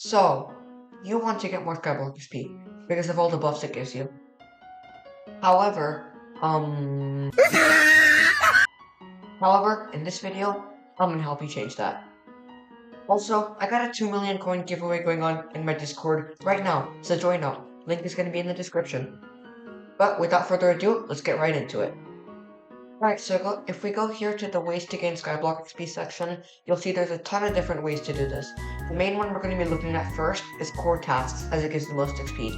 So, you want to get more Skyblock XP because of all the buffs it gives you. However, in this video, I'm gonna help you change that. Also, I got a 2 million coin giveaway going on in my Discord right now, so join up. Link is gonna be in the description. But without further ado, let's get right into it. Alright, so if we go here to the ways to gain Skyblock XP section, you'll see there's a ton of different ways to do this. The main one we're going to be looking at first is core tasks, as it gives the most XP.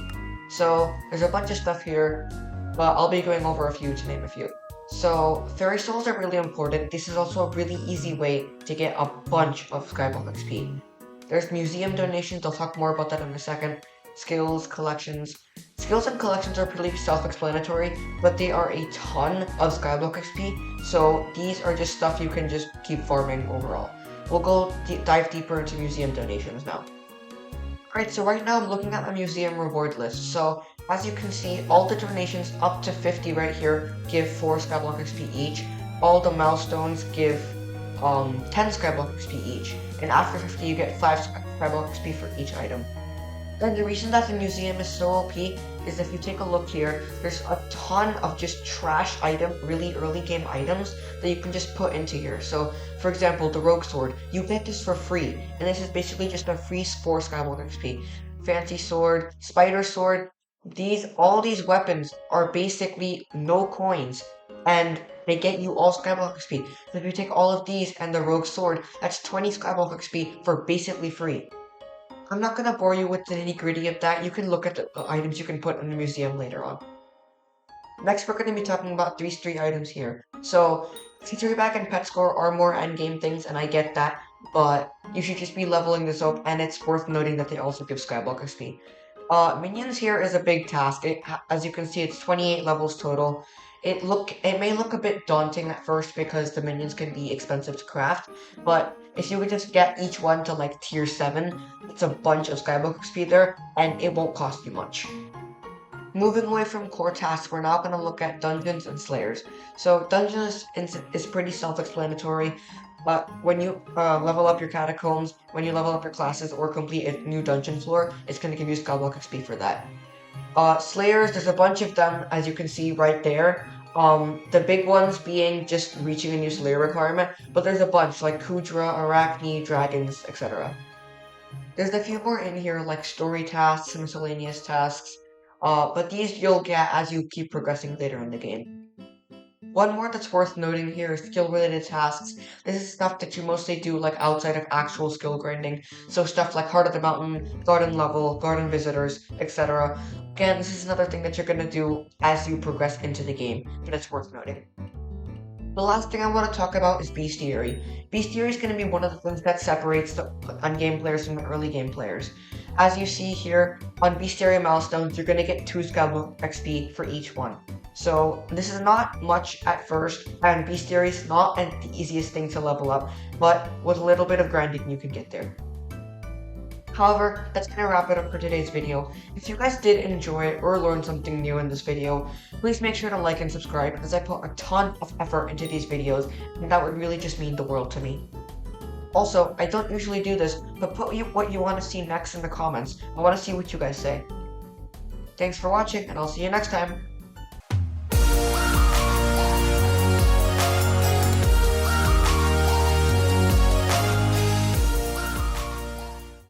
So, there's a bunch of stuff here, but I'll be going over a few to name a few. So, fairy souls are really important. This is also a really easy way to get a bunch of Skyblock XP. There's museum donations, I'll talk more about that in a second. Skills, collections. Skills and collections are pretty self-explanatory, but they are a ton of Skyblock XP, so these are just stuff you can just keep farming overall. We'll go dive deeper into museum donations now. Alright, so right now I'm looking at my museum reward list. So, as you can see, all the donations up to 50 right here give 4 Skyblock XP each. All the milestones give 10 Skyblock XP each. And after 50 you get 5 Skyblock XP for each item. And the reason that the museum is so OP is if you take a look here, there's a ton of just trash really early game items that you can just put into here. So, for example, the Rogue Sword, you get this for free, and this is basically just a free 4 Skyblock XP. Fancy Sword, Spider Sword, all these weapons are basically no coins, and they get you all Skyblock XP. So if you take all of these and the Rogue Sword, that's 20 Skyblock XP for basically free. I'm not going to bore you with the nitty-gritty of that. You can look at the items you can put in the museum later on. Next, we're going to be talking about these 3 items here. So, Victory Bag and Pet Score are more endgame things, and I get that, but you should just be leveling this up, and it's worth noting that they also give Skyblock XP. Minions here is a big task. As you can see, it's 28 levels total. It may look a bit daunting at first because the minions can be expensive to craft, but if you could just get each one to like tier 7, it's a bunch of Skyblock XP there, and it won't cost you much. Moving away from core tasks, we're now going to look at dungeons and slayers. So dungeons is pretty self-explanatory, but when you level up your catacombs, when you level up your classes, or complete a new dungeon floor, it's going to give you Skyblock XP for that. Slayers, there's a bunch of them, as you can see right there. The big ones being just reaching a new Slayer requirement, but there's a bunch, like Kudra, Arachne, Dragons, etc. There's a few more in here, like story tasks, miscellaneous tasks, but these you'll get as you keep progressing later in the game. One more that's worth noting here is skill-related tasks. This is stuff that you mostly do like outside of actual skill grinding, so stuff like Heart of the Mountain, Garden Level, Garden Visitors, etc. Again, this is another thing that you're going to do as you progress into the game, but it's worth noting. The last thing I want to talk about is Bestiary. Bestiary is going to be one of the things that separates the endgame players from the early game players. As you see here, on Bestiary milestones, you're going to get 2 Skyblock XP for each one. So this is not much at first, and Bestiary is not the easiest thing to level up, but with a little bit of grinding you can get there. However, that's going to wrap it up for today's video. If you guys did enjoy it or learn something new in this video, please make sure to like and subscribe, as I put a ton of effort into these videos, and that would really just mean the world to me. Also, I don't usually do this, but put what you want to see next in the comments. I want to see what you guys say. Thanks for watching, and I'll see you next time.